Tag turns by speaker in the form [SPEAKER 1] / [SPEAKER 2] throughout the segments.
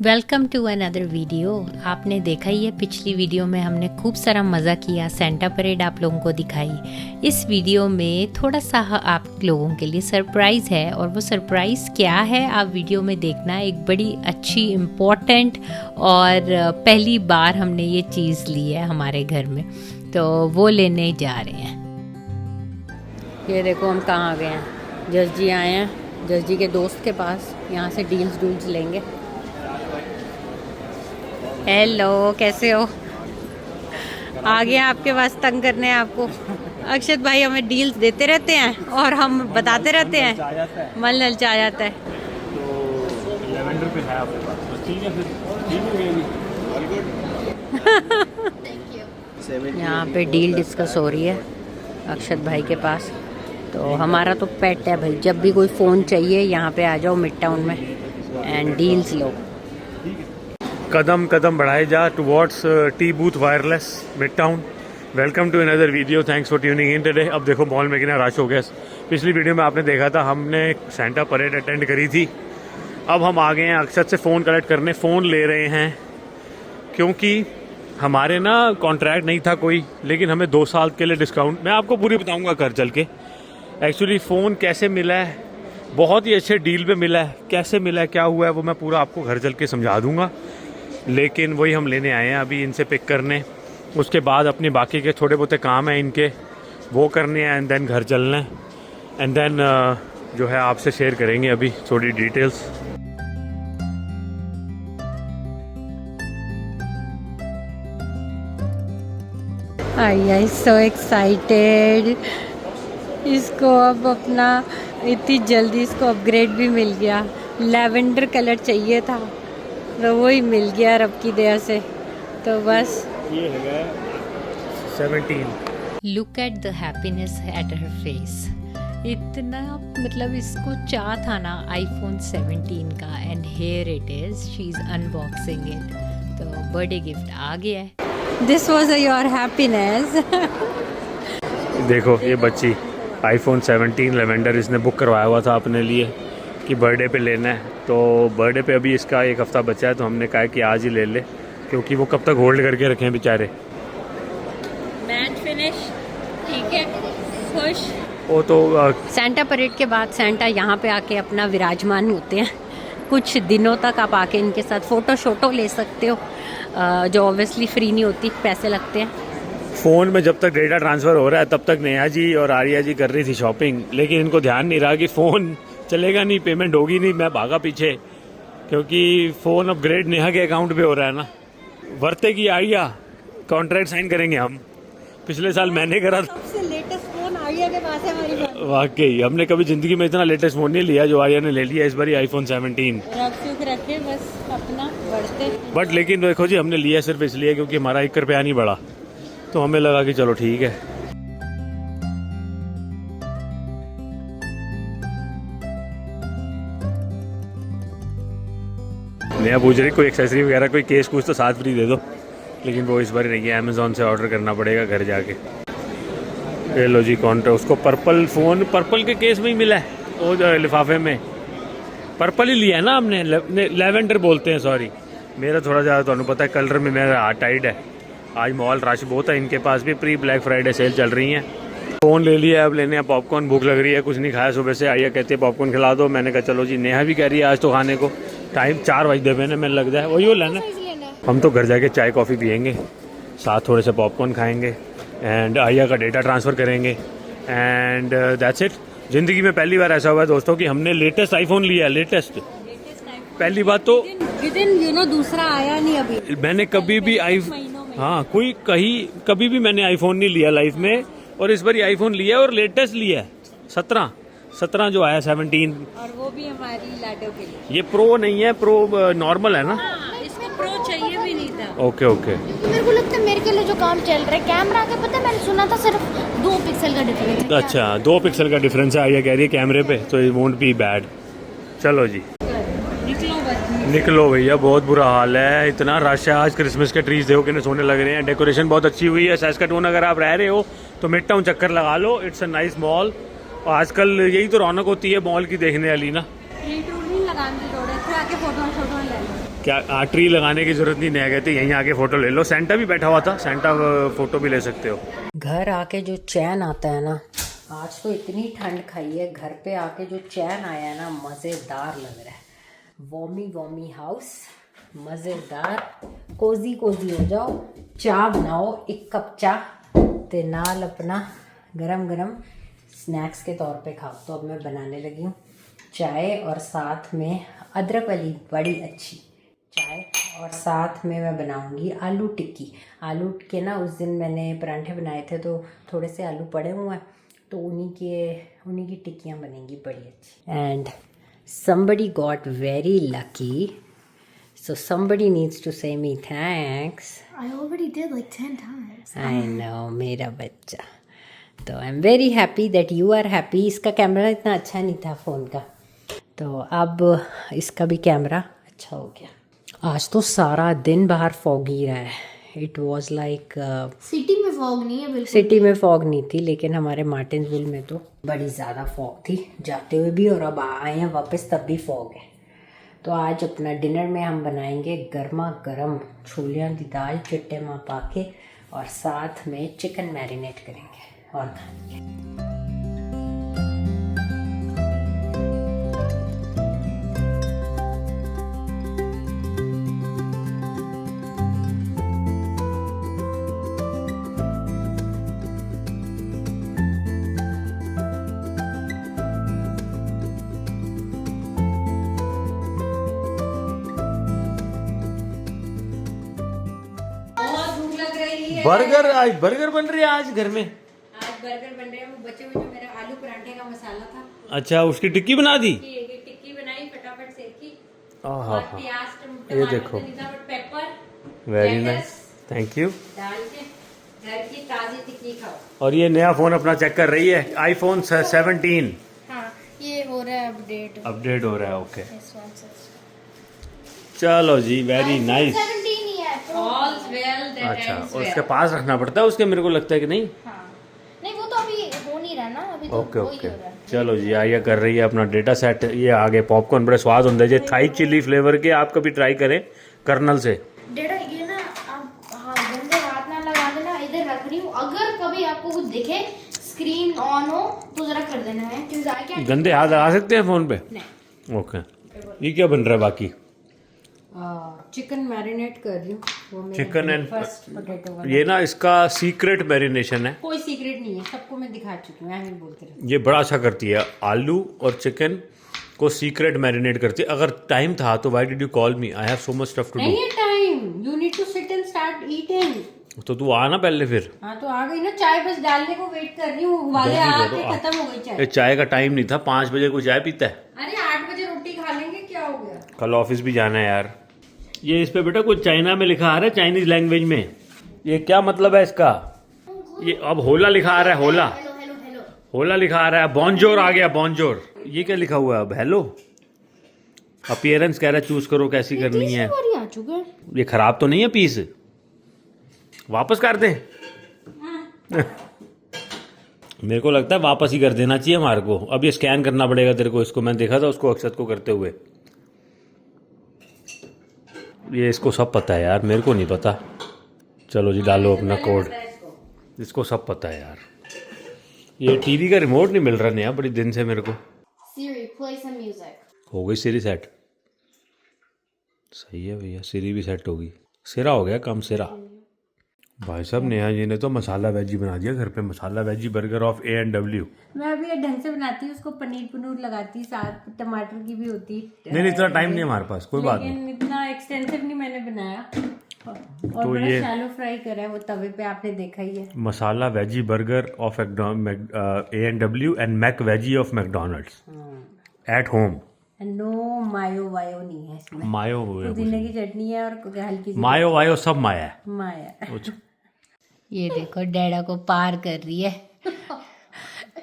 [SPEAKER 1] Welcome to another video. आपने देखा ही है, पिछली वीडियो में हमने खूब सारा मज़ा किया, सेंटा परेड आप लोगों को दिखाई। इस वीडियो में थोड़ा सा आप लोगों के लिए सरप्राइज़ है, और वो सरप्राइज़ क्या है आप वीडियो में देखना। एक बड़ी अच्छी इम्पोर्टेंट और पहली बार हमने ये चीज़ ली है हमारे घर में, तो वो लेने जा रहे हैं। ये देखो हम कहाँ आ गए हैं, जस जी आए हैं, जस जी के दोस्त के पास। यहाँ से डील्स लेंगे। हेलो, कैसे हो? आ गए आपके पास तंग करने आपको। अक्षत भाई हमें डील्स देते रहते हैं और हम बताते रहते हैं, मन ललचा जाता है।
[SPEAKER 2] तो लेवेंडर पे है आपके पास, तो ठीक है फिर।
[SPEAKER 1] यहाँ पे डील डिस्कस हो रही है अक्षत भाई के पास। तो हमारा तो पेट है भाई, जब भी कोई फ़ोन चाहिए यहाँ पे आ जाओ मिड टाउन में एंड डील्स लो।
[SPEAKER 2] कदम कदम बढ़ाए जा towards T booth wireless mid town. Welcome to another video, thanks for tuning in today. अब देखो मॉल में कितना रश हो गया। पिछली वीडियो में आपने देखा था, हमने सेंटा परेड अटेंड करी थी। अब हम आ गए हैं अक्षत से फ़ोन कलेक्ट करने। फ़ोन ले रहे हैं क्योंकि हमारे ना कॉन्ट्रैक्ट नहीं था कोई, लेकिन हमें 2 साल के लिए डिस्काउंट, मैं आपको पूरी बताऊँगा घर चल के। एक्चुअली फ़ोन कैसे मिला है, बहुत ही अच्छे डील पे मिला है। कैसे मिला है, क्या हुआ है, वो मैं पूरा आपको घर चल के समझा दूँगा। लेकिन वही हम लेने आए हैं अभी इनसे पिक करने। उसके बाद अपने बाकी के थोड़े बहुत काम हैं इनके, वो करने हैं एंड देन घर चलना है। एंड देन जो है आपसे शेयर करेंगे अभी थोड़ी डिटेल्स।
[SPEAKER 1] आई सो एक्साइटेड। इसको अब अपना इतनी जल्दी इसको अपग्रेड भी मिल गया। लैवेंडर कलर चाहिए था तो वही मिल गया रब की दया से। तो बस
[SPEAKER 2] ये है 17।
[SPEAKER 1] Look at the happiness at her face. इतना मतलब इसको चाह था ना आईफोन 17 का, and here it is, she is unboxing it. तो बर्थडे गिफ्ट आ गया है। This was your happiness.
[SPEAKER 2] देखो ये बच्ची आईफोन 17 लेवेंडर इसने बुक करवाया हुआ था अपने लिए कि बर्थडे पे लेना है। तो बर्थडे पे अभी इसका 1 हफ़्ता बचा है, तो हमने कहा कि आज ही ले ले, क्योंकि वो कब तक होल्ड करके रखें बेचारे।
[SPEAKER 1] मैच फिनिश, ठीक है, खुश।
[SPEAKER 2] वो तो
[SPEAKER 1] सेंटा परेड के बाद सेंटा यहाँ पे आके अपना विराजमान होते हैं। कुछ दिनों तक आप आके इनके साथ फ़ोटो ले सकते हो, जो ऑब्वियसली फ्री नहीं होती, पैसे लगते हैं।
[SPEAKER 2] फ़ोन में जब तक डेटा ट्रांसफ़र हो रहा है तब तक नेहा जी और आर्या जी कर रही थी शॉपिंग, लेकिन इनको ध्यान नहीं रहा कि फ़ोन चलेगा नहीं, पेमेंट होगी नहीं। मैं भागा पीछे, क्योंकि फ़ोन अपग्रेड नेहा के अकाउंट पे हो रहा है ना। वर्ते की आर्या कॉन्ट्रैक्ट साइन करेंगे हम। पिछले साल मैंने करा था।
[SPEAKER 1] सबसे लेटेस्ट फ़ोन आर्या के पास है हमारी बात।
[SPEAKER 2] वाकई हमने कभी ज़िंदगी में इतना लेटेस्ट फ़ोन नहीं लिया जो आर्या ने ले लिया इस बार, आईफोन 17।
[SPEAKER 1] रख सुख रखे बस अपना बढ़ते।
[SPEAKER 2] बट लेकिन देखो जी, हमने लिया सिर्फ इसलिए क्योंकि हमारा 1 रुपया नहीं बढ़ा, तो हमें लगा कि चलो ठीक है। नया पूछ रही कोई एक्सेसरी वगैरह, कोई केस कुछ तो साथ फ्री दे दो, लेकिन वो इस बार नहीं है, अमेज़ॉन से ऑर्डर करना पड़ेगा घर जाके। ये लो जी कॉन्ट्रा, उसको पर्पल फ़ोन पर्पल के केस में ही मिला है, वो जो लिफाफे में पर्पल ही लिया है ना हमने। लेवेंडर बोलते हैं, सॉरी। मेरा थोड़ा ज़्यादा तो पता है कलर में मेरा हाथ टाइट है। आज मॉल रश बहुत है, इनके पास भी प्री ब्लैक फ्राइडे सेल चल रही हैं। फ़ोन ले लिया, अब लेने हैं पॉपकॉर्न। भूख लग रही है, कुछ नहीं खाया सुबह से। आइया कहते हैं पॉपकॉर्न खिला दो, मैंने कहा चलो जी। नेहा भी कह रही है आज तो खाने को। टाइम 4 बज दे मैंने लग जाए, वही हो लेना। हम तो घर जाके चाय कॉफ़ी पियेंगे, साथ थोड़े से पॉपकॉर्न खाएंगे एंड आइया का डेटा ट्रांसफ़र करेंगे एंड दैट्स इट। ज़िंदगी में पहली बार ऐसा हुआ है दोस्तों कि हमने लेटेस्ट आईफोन लिया है। लेटेस्ट पहली बात तो
[SPEAKER 1] दूसरा आया नहीं अभी।
[SPEAKER 2] मैंने कभी भी कभी भी मैंने आईफोन नहीं लिया लाइफ में, और इस बार ये आईफोन लिया और लेटेस्ट लिया है। 17 जो आया 17,
[SPEAKER 1] और वो भी हमारी लाडो के लिए।
[SPEAKER 2] ये प्रो नहीं है, प्रो नॉर्मल है ना।
[SPEAKER 1] इसको प्रो चाहिए भी नहीं था।
[SPEAKER 2] ओके
[SPEAKER 3] मेरे को लगता है मेरे के लिए जो काम चल रहा है कैमरा का, पता है मैंने सुना था सिर्फ 2 पिक्सल का डिफरेंस है।
[SPEAKER 2] अच्छा, 2 पिक्सल का डिफरेंस है, आइया कह रही है कैमरे पे, तो इट वोंट बी बैड। चलो जी निकलो भैया, बहुत बुरा हाल है, इतना रश है आज। क्रिसमस के ट्रीज देखो कितने सोने लग रहे हैं, डेकोरेशन बहुत अच्छी हुई है। सैस्कैटून अगर आप रह रहे हो तो मिड टाउन चक्कर लगा लो, इट्स अ नाइस मॉल। और आजकल यही तो रौनक होती है मॉल की देखने वाली ना।
[SPEAKER 1] नहीं लगाने की जरूरत है, आके फोटो ले लो।
[SPEAKER 2] क्या ट्री लगाने की जरूरत नहीं, नहीं कहते यहीं आके फोटो ले लो। सेंटा भी बैठा हुआ था, सेंटा फोटो भी ले सकते हो।
[SPEAKER 1] घर आके जो चैन आता है ना, आज तो इतनी ठंड खाई है, घर पे आके जो चैन आया है ना, मज़ेदार लग रहा है। वॉमी हाउस, मज़ेदार, कोजी हो जाओ, चाय बनाओ, एक कप चाय ते नाल अपना गरम स्नैक्स के तौर पे खाओ। तो अब मैं बनाने लगी हूँ चाय, और साथ में अदरक वाली बड़ी अच्छी चाय, और साथ में मैं बनाऊंगी आलू टिक्की। आलू के ना उस दिन मैंने परांठे बनाए थे, तो थोड़े से आलू पड़े हुए हैं, तो उन्हीं की टिक्कियाँ बनेंगी बड़ी अच्छी। And somebody got very lucky, so somebody needs to say me thanks.
[SPEAKER 3] I already did like 10 times.
[SPEAKER 1] I know, मेरा बच्चा। तो I am very happy that you are happy. इसका कैमरा इतना अच्छा नहीं था फ़ोन का, तो अब इसका भी कैमरा अच्छा हो गया। आज तो सारा दिन बाहर फॉग ही रहा है। इट वॉज लाइक
[SPEAKER 3] सिटी में फॉग नहीं है बिल्कुल।
[SPEAKER 1] सिटी में फॉग नहीं थी, लेकिन हमारे मार्टिन्सविल में तो बड़ी ज़्यादा फॉग थी जाते हुए भी, और अब आए हैं वापस तब भी फॉग है। तो आज अपना डिनर में हम बनाएंगे गर्मा गर्म छोलियाँ की दाल चिट्टे माँ पाके, और साथ में चिकन मैरिनेट करेंगे और खाएंगे।
[SPEAKER 2] बर्गर बन रही है आज घर में।
[SPEAKER 1] आज बर्गर बन रहे हैं। वो बचे हुए जो मेरा आलू पराठे का मसाला था,
[SPEAKER 2] अच्छा, उसकी टिक्की बना दी।
[SPEAKER 1] टिक्की बनाई, फटाफट सेकी,
[SPEAKER 2] हाँ,
[SPEAKER 1] प्याज
[SPEAKER 2] ये देखो,
[SPEAKER 1] paper,
[SPEAKER 2] very nice, thank you.
[SPEAKER 1] डाल के घर की ताजी टिक्की खाओ।
[SPEAKER 2] और ये नया फोन अपना चेक कर रही है, आईफोन 17।
[SPEAKER 3] हाँ, ये हो रहा है अपडेट
[SPEAKER 2] हो रहा है, ओके।
[SPEAKER 3] इस वन से।
[SPEAKER 2] चलो जी, वेरी नाइस।
[SPEAKER 3] 17 ही है Pro।
[SPEAKER 1] All's well that
[SPEAKER 2] अच्छा,
[SPEAKER 1] ends
[SPEAKER 2] और उसके
[SPEAKER 1] well।
[SPEAKER 2] पास रखना पड़ता है उसके, मेरे को लगता है कि नहीं।
[SPEAKER 3] हाँ, नहीं वो तो अभी हो नहीं रहा ना, अभी तो
[SPEAKER 2] ओके
[SPEAKER 3] हो ही
[SPEAKER 2] ओके,
[SPEAKER 3] हो रहा है।
[SPEAKER 2] चलो जी, आइए कर रही है अपना डेटा सेट। ये आगे पॉपकॉर्न बड़े स्वाद होंगे जी, थाई चिली फ्लेवर के। आप कभी ट्राई करें कर्नल से।
[SPEAKER 3] डेटा ये ना आप, हाँ, गंदे हाथ ना लगा देना। इधर रख रही हूँ, अगर कभी आपको कुछ दिखे स्क्रीन ऑन हो तो जरा कर देना है, क्योंकि क्या
[SPEAKER 2] गंदे हाथ लगा सकते हैं फोन पे?
[SPEAKER 3] नहीं।
[SPEAKER 2] ओके, ये क्या बन रहा है बाकी?
[SPEAKER 1] चिकन मैरिनेट कर रही हूँ, वो मेरा
[SPEAKER 2] चिकन एंड
[SPEAKER 1] फर्स्ट पोटैटो वाला।
[SPEAKER 2] ये ना इसका सीक्रेट मैरिनेशन है।
[SPEAKER 1] कोई सीक्रेट नहीं है, सबको मैं दिखा चुकी हूँ, ऐसे बोलते रहे।
[SPEAKER 2] ये बड़ा अच्छा करती है, आलू और चिकन को सीक्रेट मैरिनेट करती है। अगर टाइम था तो why did you call me? I have so much stuff to do.
[SPEAKER 1] नहीं है time, you need to sit and start eating.
[SPEAKER 2] तो तू आ ना पहले फिर।
[SPEAKER 1] हाँ तो आ गई ना, चाय बस डालने को वेट कर रही हूँ, वाले आके खत्म हो गई
[SPEAKER 2] ये
[SPEAKER 1] चाय।
[SPEAKER 2] चाय का टाइम नहीं था, 5 बजे कोई चाय पीता है?
[SPEAKER 1] अरे 8 बजे रोटी खा लेंगे, क्या हो गया।
[SPEAKER 2] कल ऑफिस भी जाना है यार। ये इस पे बेटा कुछ चाइना में लिखा आ रहा है, चाइनीज लैंग्वेज में। ये क्या मतलब है इसका? ये अब होला लिखा आ रहा है, होला
[SPEAKER 3] हेलो हेलो हेलो।
[SPEAKER 2] होला लिखा आ रहा है। बॉन्जोर आ गया, बॉन्जोर। ये क्या लिखा हुआ है अब? हेलो। अपीयरेंस कह रहा है, चूज करो कैसी करनी है।
[SPEAKER 3] आ चुके हैं।
[SPEAKER 2] ये खराब तो नहीं है पीस? वापस कर दें? मेरे को लगता है वापस ही कर देना चाहिए हमारे को। अब ये स्कैन करना पड़ेगा तेरे को इसको। मैं देखा था उसको, अक्षत को करते हुए। ये इसको सब पता है यार, मेरे को नहीं पता। चलो जी, डालो अपना कोड। इसको सब पता है यार। ये टीवी का रिमोट नहीं मिल रहा नया बड़ी दिन से मेरे को।
[SPEAKER 3] Siri, play some music.
[SPEAKER 2] हो गई सिरी सेट? सही है भैया, सिरी भी सेट होगी। सिरा हो गया काम, सिरा। भाई साहब, नेहा जी ने तो मसाला वेजी बना दिया घर पे। मसाला वेजी बर्गर ऑफ A&W।
[SPEAKER 1] मैं अभी ढंग से बनाती हूँ उसको, पनीर पनूर लगाती, साथ टमाटर की भी होती।
[SPEAKER 2] नहीं, इतना टाइम नहीं हमारे पास, कोई बात नहीं।
[SPEAKER 1] लेकिन इतना एक्सटेंसिव नहीं मैंने बनाया, और
[SPEAKER 2] तो
[SPEAKER 1] बड़ा
[SPEAKER 2] ये
[SPEAKER 1] शैलो फ्राई करा है वो तवे पे, आपने देखा ही है।
[SPEAKER 2] Masala veggie burger of A&W and Mac veggie of McDonald's at home.
[SPEAKER 1] No mayo वायो नहीं है इसमें।
[SPEAKER 2] मायो
[SPEAKER 1] पुदीने की चटनी है और हल्की सी
[SPEAKER 2] मायो वायो सब माया है।
[SPEAKER 1] माया। ये देखो डैडा को पार कर रही है।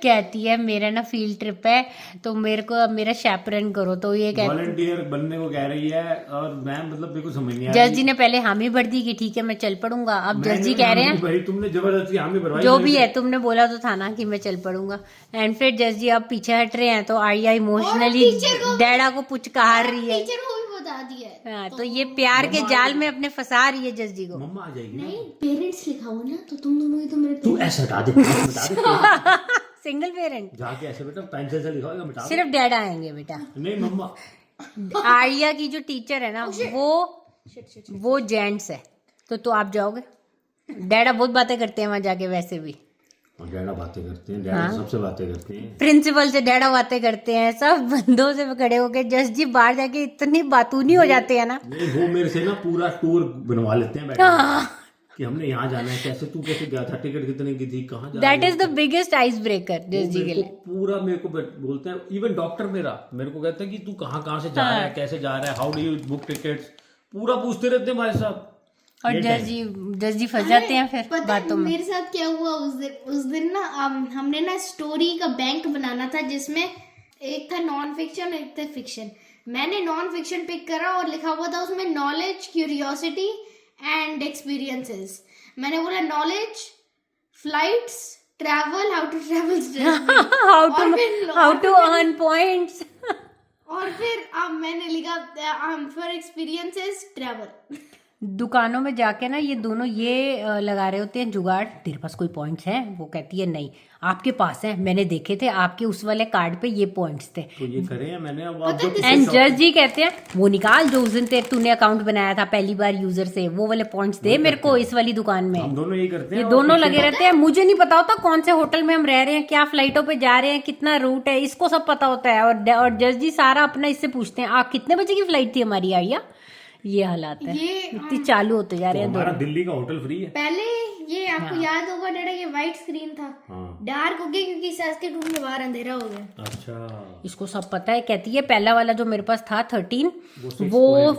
[SPEAKER 1] कहती है मेरा ना फील्ड ट्रिप है, तो मेरे को मेरा शैपरन करो। तो ये
[SPEAKER 2] वॉलंटियर बनने को कह रही है, और मैं मतलब बिल्कुल समझ नहीं आ
[SPEAKER 1] जज जी ने पहले हामी भर दी कि ठीक है मैं चल पड़ूंगा। अब जज जी कह रहे हैं
[SPEAKER 2] भाई तुमने जबरदस्ती हामी भरवाई।
[SPEAKER 1] जो भी है, तुमने बोला तो था ना कि मैं चल पड़ूंगा। एंड फिर जज जी अब पीछे हट रहे हैं, तो आर्या इमोशनली डैडा को पुचकार रही है।
[SPEAKER 3] टीचर को भी बता दिया है।
[SPEAKER 1] हाँ, तो ये प्यार के जाल में अपने फंसा रही है जज्जी को।
[SPEAKER 2] मम्मा आ जाएगी ना।
[SPEAKER 3] नहीं, पेरेंट्स लिखा हुआ ना, तो तुम दोनों ही तो मेरे
[SPEAKER 2] तू ऐसे हटा दे, बता दे।
[SPEAKER 1] Single parent.
[SPEAKER 2] जाके ऐसे बेटा पेंसिल से लिखा होगा, मिटा दो।
[SPEAKER 1] सिर्फ डैडा आएंगे बेटा।
[SPEAKER 2] नहीं मम्मा।
[SPEAKER 1] आर्या की जो टीचर है ना वो जेंट्स है, तो आप जाओगे? डैडा बहुत बातें करते हैं वहां जाके, वैसे भी
[SPEAKER 2] डैडा बातें करते हैं, डैडा सबसे बातें करते हैं।
[SPEAKER 1] प्रिंसिपल से डैडा बातें करते हैं, सब बंदों से खड़े होके जस्ट जी बाहर जाके इतनी बातूनी हो जाते हैं ना।
[SPEAKER 2] वो मेरे से ना पूरा टूर बनवा लेते हैं बैठे कि हमने यहाँ जाना है, कैसे तू कैसे गया था, टिकट कितने की थी, कहाँ जा।
[SPEAKER 1] That is the biggest ice breaker just जी के लिए।
[SPEAKER 2] पूरा मेरे को बोलते हैं, इवन डॉक्टर मेरे को कहते हैं कि तू कहाँ कहाँ से जा रहा है, कैसे जा रहा है, how do you book tickets, पूरा पूछते रहते हैं हमारे साथ।
[SPEAKER 1] और जज जी फंस जाते हैं फिर
[SPEAKER 3] पता
[SPEAKER 1] बातों में।
[SPEAKER 3] मेरे साथ क्या हुआ उस दिन ना, हमने ना स्टोरी का बैंक बनाना था, जिसमें एक था नॉन फिक्शन, एक था फिक्शन। मैंने नॉन फिक्शन पिक करा और लिखा हुआ था उसमें नॉलेज, क्यूरियोसिटी एंड एक्सपीरियंसेस। मैंने बोला knowledge, flights, travel, how to travel,
[SPEAKER 1] how to earn points.
[SPEAKER 3] और फिर मैंने लिखा फॉर एक्सपीरियंसेस ट्रैवल।
[SPEAKER 1] दुकानों में जाके ना ये दोनों ये लगा रहे होते हैं जुगाड़, तेरे पास कोई पॉइंट्स हैं? वो कहती है नहीं, आपके पास है, मैंने देखे थे आपके उस वाले कार्ड पे ये पॉइंट्स थे।
[SPEAKER 2] तो ये करे हैं मैंने।
[SPEAKER 1] एंड जज जी कहते हैं वो निकाल जो उस दिन तूने अकाउंट बनाया था पहली बार यूजर से, वो वाले पॉइंट्स दे मेरे को इस वाली दुकान में।
[SPEAKER 2] हम दोनों यही करते हैं।
[SPEAKER 1] ये दोनों लगे रहते हैं। मुझे नहीं पता होता कौन से होटल में हम रह रहे हैं, क्या फ्लाइटों पे जा रहे हैं, कितना रूट है, इसको सब पता होता है। और जज जी सारा अपना इससे पूछते हैं, आप कितने बजे की फ्लाइट थी हमारी आर्या। ये हालात है, इतनी चालू होते जा रहे हैं।
[SPEAKER 2] हमारा दिल्ली का होटल फ्री है।
[SPEAKER 3] पहले ये आपको याद होगा डैडा, ये व्हाइट स्क्रीन था, डार्क हो गया क्योंकि सास्के रूम में बाहर अंधेरा हो गया।
[SPEAKER 2] अच्छा,
[SPEAKER 1] इसको सब पता है। कहती है पहला वाला जो मेरे पास था 13 वो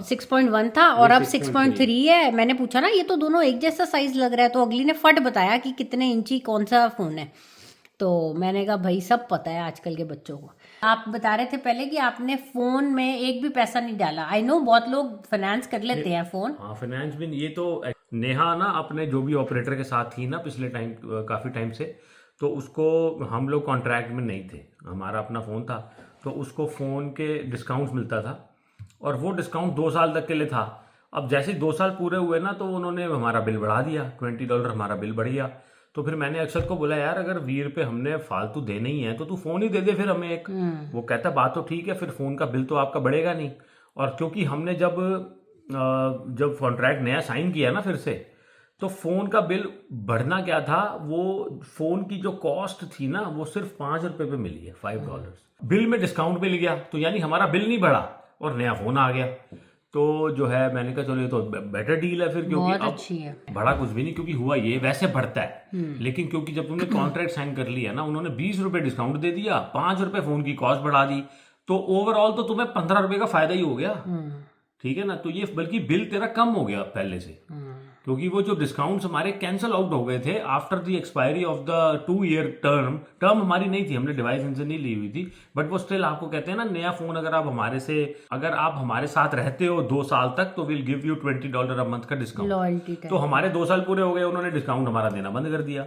[SPEAKER 1] 6.1 था और अब 6.3 है। मैंने पूछा ना ये तो दोनों एक जैसा साइज लग रहा है, तो अगली ने फट बताया कि कितने इंची कौन सा फोन है। तो मैंने कहा भाई सब पता है आजकल के बच्चों को। आप बता रहे थे पहले कि आपने फोन में एक भी पैसा नहीं डाला। आई नो बहुत लोग फाइनेंस कर लेते हैं फोन।
[SPEAKER 2] हाँ, फाइनेंस भी। ये तो नेहा ना अपने जो भी ऑपरेटर के साथ थी ना पिछले टाइम, काफी टाइम से, तो उसको हम लोग कॉन्ट्रैक्ट में नहीं थे, हमारा अपना फोन था, तो उसको फोन के डिस्काउंट मिलता था और वो डिस्काउंट 2 साल तक के लिए था। अब जैसे 2 साल पूरे हुए ना, तो उन्होंने हमारा बिल बढ़ा दिया, $20 हमारा बिल बढ़ गया। तो फिर मैंने अक्षत को बोला यार अगर 20 रुपये हमने फालतू देने ही है तो तू फोन ही दे दे फिर हमें एक। वो कहता बात तो ठीक है, फिर फोन का बिल तो आपका बढ़ेगा नहीं। और क्योंकि हमने जब कॉन्ट्रैक्ट नया साइन किया ना फिर से, तो फोन का बिल बढ़ना क्या था, वो फोन की जो कॉस्ट थी ना वो सिर्फ $5 पे मिली है, $5। बिल में डिस्काउंट मिल गया, तो यानी हमारा बिल नहीं बढ़ा और नया फोन आ गया। तो जो है मैंने कहा चलो ये तो बेटर डील है फिर, क्योंकि अब बढ़ा कुछ भी नहीं, क्योंकि हुआ ये वैसे बढ़ता है, लेकिन क्योंकि जब तुमने कॉन्ट्रैक्ट साइन कर लिया ना, उन्होंने $20 डिस्काउंट दे दिया, $5 फोन की कॉस्ट बढ़ा दी, तो ओवरऑल तो तुम्हें $15 का फायदा ही हो गया। ठीक है ना, तो ये बल्कि बिल तेरा कम हो गया पहले से, क्योंकि वो जो डिस्काउंट्स हमारे कैंसिल आउट हो गए थे after the expiry of the 2 year term हमारी नहीं थी, हमने डिवाइस इनसे नहीं ली हुई थी, बट वो स्टिल आपको कहते हैं ना नया फोन अगर आप हमारे साथ रहते हो 2 साल तक तो will give you $20 a month का डिस्काउंट। तो हमारे 2 साल पूरे हो गए, उन्होंने डिस्काउंट हमारा देना बंद कर दिया।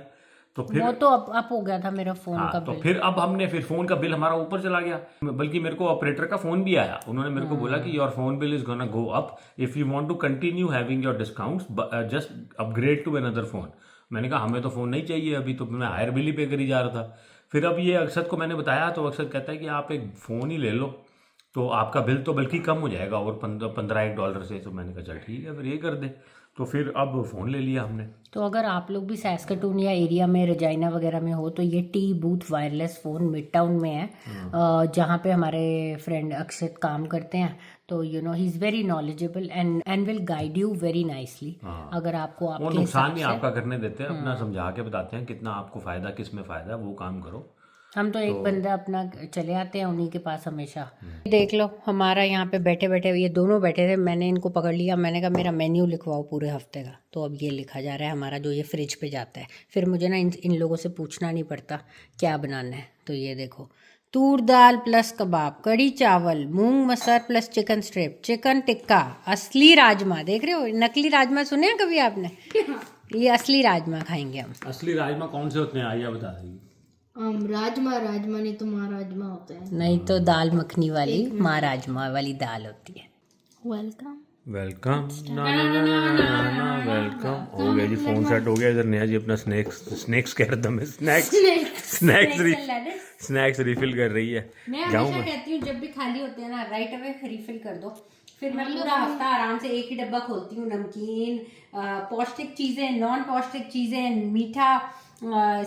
[SPEAKER 2] तो फिर वो तो अप हो गया था मेरा फोन का बिल। तो फिर अब हमने फिर फोन का बिल हमारा ऊपर चला गया, बल्कि मेरे को ऑपरेटर का फोन भी आया, उन्होंने मेरे को बोला कि your phone bill is gonna go up, if you want to continue having your discounts just upgrade to another phone. मैंने कहा हमें तो फोन नहीं चाहिए अभी, तो मैं हायर बिल ही पे करी जा रहा था। फिर अब ये अक्षत को मैंने बताया, तो अक्षत कहता है कि आप एक फोन ही ले लो तो आपका बिल तो बल्कि कम हो जाएगा और $15 से। तो मैंने कहा चल ठीक है फिर ये कर दे, तो फिर अब फ़ोन ले लिया हमने। तो अगर आप लोग भी सैस्केटून या एरिया में रजाइना वगैरह में हो तो ये T booth wireless phone mid town में है, जहाँ पे हमारे फ्रेंड अक्षत काम करते हैं। तो you know he is very knowledgeable and will guide you very nicely. अगर आपको आपके नुकसान नहीं आपका करने देते हैं, अपना समझा के बताते हैं कितना आपको फ़ायदा, किस में फ़ायदा है, वो काम करो। हम तो एक बंदा अपना चले आते हैं उन्हीं के पास हमेशा। देख लो हमारा यहाँ पे बैठे बैठे ये दोनों बैठे थे, मैंने इनको पकड़ लिया, मैंने कहा मेरा मेन्यू लिखवाओ पूरे हफ्ते का। तो अब ये लिखा जा रहा है हमारा, जो ये फ्रिज पे जाता है। फिर मुझे ना इन लोगों से पूछना नहीं पड़ता क्या बनाना है। तो ये देखो, तूर दाल प्लस कबाब, कड़ी चावल, मूंग मसर plus chicken strip, chicken tikka, असली राजमा। देख रहे हो, नकली राजमा सुने हैं कभी आपने? ये असली राजमा खाएंगे हम। असली राजमा कौन से होते हैं आइया बता देंगे।
[SPEAKER 3] राजमा नहीं तो माँ राजमा होता है।
[SPEAKER 1] नहीं तो दाल मखनी वाली माँ राजमा वाली दाल होती है।
[SPEAKER 3] वेलकम।
[SPEAKER 2] वेलकम ना ना ना ना ना ना वेलकम। हो गया जी, फोन सेट हो गया। इधर नेहा जी अपना स्नैक्स कह रहा था मैं, स्नैक्स रिफिल कर रही है।
[SPEAKER 1] मैं
[SPEAKER 2] जाऊँ
[SPEAKER 1] हमेशा
[SPEAKER 2] मैं?
[SPEAKER 1] कहती हूँ जब भी खाली होते हैं ना, राइट अवे रिफिल कर दो। फिर मैं पूरा हफ्ता आराम से एक ही डब्बा खोलती हूँ। नमकीन, पौष्टिक चीजें, नॉन पौष्टिक चीजें, मीठा,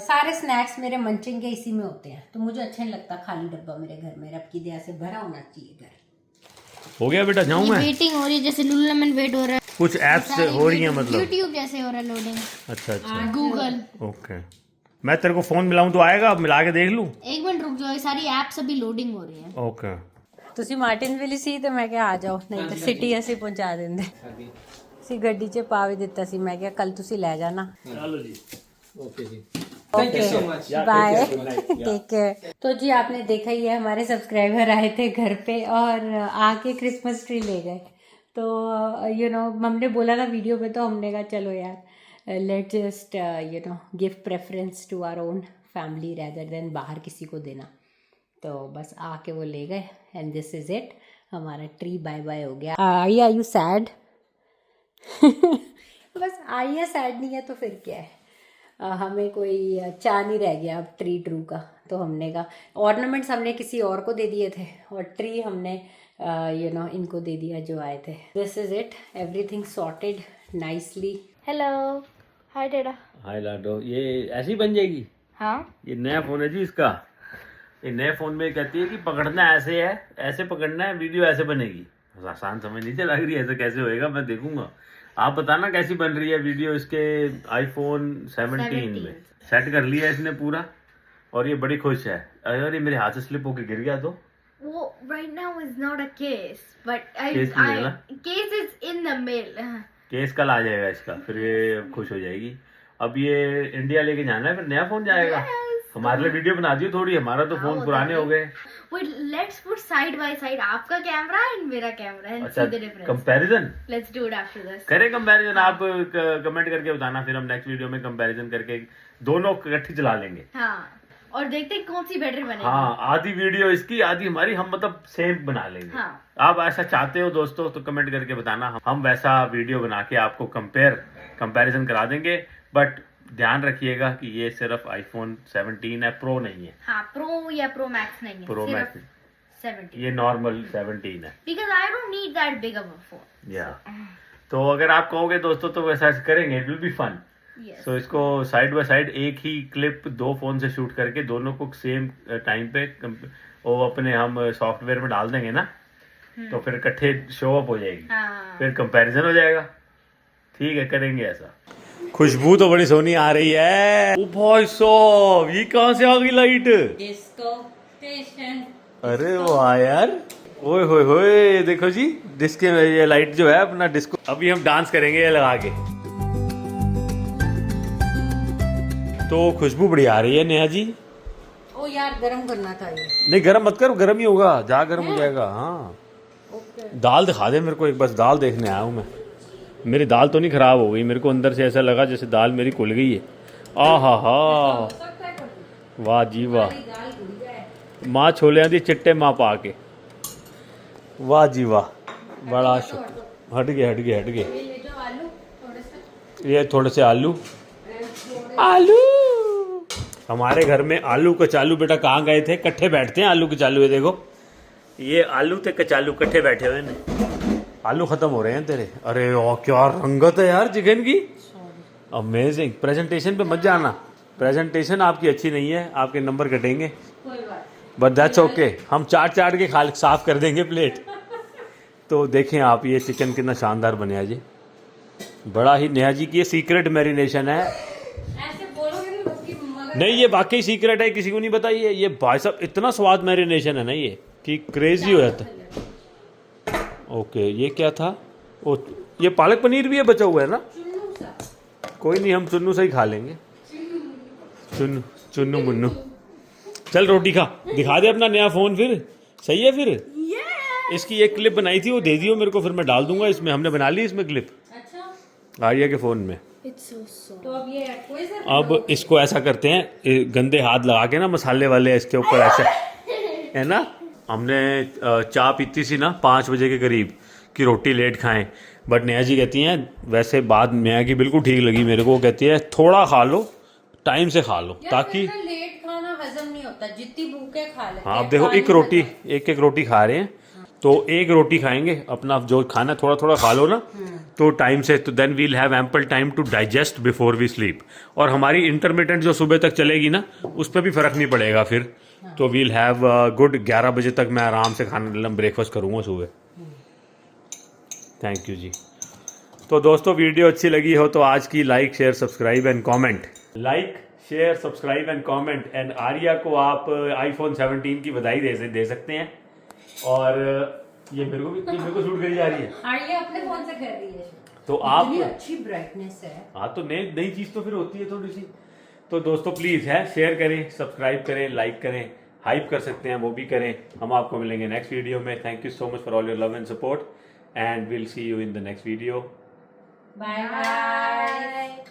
[SPEAKER 1] सारे स्नैक्स मेरे मंचिंग के इसी में होते हैं। तो मुझे अच्छा नहीं लगता खाली डब्बा मेरे घर में। रब की दया से भरा होना चाहिए घर।
[SPEAKER 2] हो गया बेटा, जाऊँ मैं?
[SPEAKER 3] वेटिंग हो रही है, जैसे लुलुलेमन वेट हो रहा है।
[SPEAKER 2] कुछ एप्स हो रही है मतलब?
[SPEAKER 3] यूट्यूब जैसे हो रहा है लोडिंग।
[SPEAKER 2] अच्छा अच्छा,
[SPEAKER 3] गूगल।
[SPEAKER 2] ओके। मैं तेरे को फोन मिलाऊं तो आएगा? मिला के देख लूं?
[SPEAKER 3] एक मिनट रुक जाओ, ये सारी एप्स अभी लोडिंग हो रही है।
[SPEAKER 2] ओके।
[SPEAKER 1] ਤੁਸੀਂ ਮਾਰਟਿਨਵਿਲ ਸੀ ਤੇ ਮੈਂ ਕਿਹਾ ਆ ਜਾਓ, ਨਹੀਂ ਤਾਂ ਸਿਟੀ ਅਸੀਂ ਪਹੁੰਚਾ ਦਿੰਦੇ ਸੀ। ਗੱਡੀ 'ਚ ਪਾ ਵੀ ਦਿੱਤਾ ਸੀ। ਮੈਂ ਕਿਹਾ ਕੱਲ ਤੁਸੀਂ ਲੈ ਜਾਣਾ।
[SPEAKER 2] चलो जी,
[SPEAKER 4] ओके जी,
[SPEAKER 1] thank you so much, bye, take care. तो जी आपने देखा ही है, हमारे सब्सक्राइबर आए थे घर पे और आके क्रिसमस ट्री ले गए। तो यू नो हमने बोला था वीडियो में, तो हमने कहा चलो यार let's just you know give preference to our own family rather than बाहर किसी को देना। तो बस आके वो ले गए एंड दिस इज इट। हमारा ट्री बाय बाय हो गया। Are you sad? बस आइए, सैड नहीं है तो फिर क्या है। हमें कोई चाह नहीं रह गया अब ट्री ट्रू का। तो हमने कहा ऑर्नामेंट्स हमने किसी और को दे दिए थे और ट्री हमने यू नो इनको दे दिया जो आए थे। This is it, everything sorted nicely. Hello, hi टेडा।
[SPEAKER 2] हाय लाडो। ये ऐसी बन जाएगी?
[SPEAKER 3] हाँ,
[SPEAKER 2] ये नया फोन है जी इसका। ये नए फोन में कहती है कि पकड़ना ऐसे है, ऐसे पकड़ना है, वीडियो ऐसे बनेगी। आसान समझ नहीं लग रही है, ऐसे कैसे होएगा मैं देखूंगा। आप बताना कैसी बन रही है वीडियो इसके आईफोन 17 में। सेट कर लिया इसने पूरा और ये बड़ी खुश है। अगर ये मेरे हाथ से स्लिप होके गिर गया तो?
[SPEAKER 3] वो right now is not a case, but
[SPEAKER 2] Case नहीं है ना?
[SPEAKER 3] case is in the mail.
[SPEAKER 2] Case कल आ जाएगा इसका, फिर ये खुश हो जाएगी। अब ये इंडिया लेके जाना है, फिर नया फोन जाएगा। हमारे लिए वीडियो बना दियो थोड़ी, हमारा तो फोन पुराने हो गए।
[SPEAKER 3] Wait, let's put side by side आपका कैमरा एंड मेरा कैमरा and
[SPEAKER 2] अच्छा,
[SPEAKER 3] see the difference.
[SPEAKER 2] Comparison
[SPEAKER 3] Let's do it after this.
[SPEAKER 2] करें कंपैरिजन। आप कमेंट करके बताना, फिर हम नेक्स्ट वीडियो में कंपैरिजन करके दोनों इकट्ठी चला लेंगे।
[SPEAKER 3] हाँ, और देखते हैं कौन सी बेटर बनेगी।
[SPEAKER 2] हाँ, आधी वीडियो इसकी आधी हमारी, हम मतलब सेम बना लेंगे।
[SPEAKER 3] हाँ।
[SPEAKER 2] आप ऐसा चाहते हो दोस्तों तो कमेंट करके बताना, हम वैसा वीडियो बना के आपको कंपैरिजन करा देंगे। बट ध्यान रखिएगा कि ये सिर्फ आईफोन 17 है, प्रो नहीं है।
[SPEAKER 3] हाँ, प्रो या प्रो मैक्स नहीं है,
[SPEAKER 2] प्रो
[SPEAKER 3] सिर्फ
[SPEAKER 2] मैक्स
[SPEAKER 3] 17.
[SPEAKER 2] ये नॉर्मल 17 है।
[SPEAKER 3] Because I don't need that big of a phone.
[SPEAKER 2] या तो अगर आप कहोगे दोस्तों तो वैसा करेंगे, it will be fun.
[SPEAKER 3] Yes.
[SPEAKER 2] तो इसको साइड बाय साइड एक ही क्लिप दो फोन से शूट करके दोनों को सेम टाइम पे वो अपने हम सॉफ्टवेयर में डाल देंगे ना, तो फिर इकट्ठे शो अप हो जाएगी।
[SPEAKER 3] हाँ।
[SPEAKER 2] फिर कंपैरिजन हो जाएगा। ठीक है, करेंगे ऐसा। खुशबू तो बड़ी सोनी आ रही है। ओ भाई साहब, ये कहाँ से आ गई लाइट?
[SPEAKER 1] Disco station.
[SPEAKER 2] अरे वाह यार, ओए होए होए, देखो जी डिस्क ये लाइट जो है अपना डिस्को। अभी हम डांस करेंगे ये लगा के। तो खुशबू बड़ी आ रही है नेहा जी।
[SPEAKER 1] ओ यार गरम करना था ये।
[SPEAKER 2] नहीं गरम मत कर, गरम ही होगा, जा गरम हो जाएगा। हाँ, दाल दिखा दे मेरे को एक, बस दाल देखने आया हूँ मैं। मेरी दाल तो नहीं खराब हो गई? मेरे को अंदर से ऐसा लगा जैसे दाल मेरी खुल गई है। आहा हा, वाह जी वाह। माँ छोले दी चिट्टे माँ पा के, वाह जी वाह, बड़ा शुक्र। हट गए। ये थोड़े से आलू हमारे घर में आलू कचालू बेटा कहाँ गए थे? कट्ठे बैठते हैं आलू कचालू। ये देखो, ये आलू थे कचालू कट्ठे बैठे हुए हैं। आलू खत्म हो रहे हैं तेरे। अरे ओ क्या रंगत है यार चिकन की, अमेजिंग। प्रेजेंटेशन पे मत जाना, प्रेजेंटेशन आपकी अच्छी नहीं है, आपके नंबर कटेंगे। बट दैट्स ओके, हम चाट के साफ कर देंगे प्लेट। तो देखें आप, ये चिकन कितना शानदार बने जी। बड़ा ही नेहा जी की ये सीक्रेट मैरिनेशन है। नहीं ये वाकई सीक्रेट है, किसी को नहीं बताइए। ये भाई साहब इतना स्वाद मैरिनेशन है ना ये कि क्रेजी हो जाता है। ओके, ये क्या था? ओ, ये पालक पनीर भी है बचा हुआ है ना? कोई नहीं, हम चुन्नू से ही खा लेंगे। चुन्नू मुन्नू। चल रोटी खा, दिखा दे अपना नया फोन फिर। सही है फिर? इसकी एक क्लिप बनाई थी, वो दे दियो मेरे को, फिर मैं डाल दूंगा इसमें। हमने बना ली इसमें क्लिप। अच्छा, आर्या के फोन में।
[SPEAKER 1] तो अब ये
[SPEAKER 2] अब इसको ऐसा करते हैं, गंदे हाथ लगा के ना मसाले वाले इसके ऊपर ऐसे, है ना। हमने चाय पीती सी ना 5 बजे के करीब, कि रोटी लेट खाएं, बट नेहा जी कहती हैं वैसे बात नेहा की बिल्कुल ठीक लगी मेरे को। कहती है थोड़ा खा लो, टाइम से खा लो, ताकि
[SPEAKER 1] लेट खाना हजम नहीं होता, जितनी भूख है खा लेते हैं।
[SPEAKER 2] हाँ, आप देखो एक रोटी एक रोटी खा रहे हैं, तो एक रोटी खाएंगे, अपना जो खाना थोड़ा थोड़ा खा लो ना, तो टाइम से, तो then we'll have ample time to digest before we sleep. और हमारी इंटरमिटेंट जो सुबह तक चलेगी ना, उस पर भी फर्क नहीं पड़ेगा फिर। तो वील हैव गुड 11 बजे तक मैं आराम से खाना ब्रेकफास्ट करूँगा सुबह। थैंक यू जी। तो दोस्तों वीडियो अच्छी लगी हो तो आज की like share subscribe and comment, like share subscribe and comment. And Arya को आप आईफोन 17 की बधाई दे सकते हैं। और ये मेरे को शूट करी जा रही है,
[SPEAKER 1] आर्या अपने फोन से कर रही है,
[SPEAKER 2] तो आप
[SPEAKER 1] अच्छी ब्राइटनेस है।
[SPEAKER 2] हाँ, तो नई चीज़ तो फिर होती है थोड़ी सी। तो दोस्तों प्लीज़ है शेयर करें, सब्सक्राइब करें, लाइक करें, हाइप कर सकते हैं वो भी करें। हम आपको मिलेंगे नेक्स्ट वीडियो में। Thank you so much for all your love and support and we'll see you in the next video.
[SPEAKER 1] Bye bye.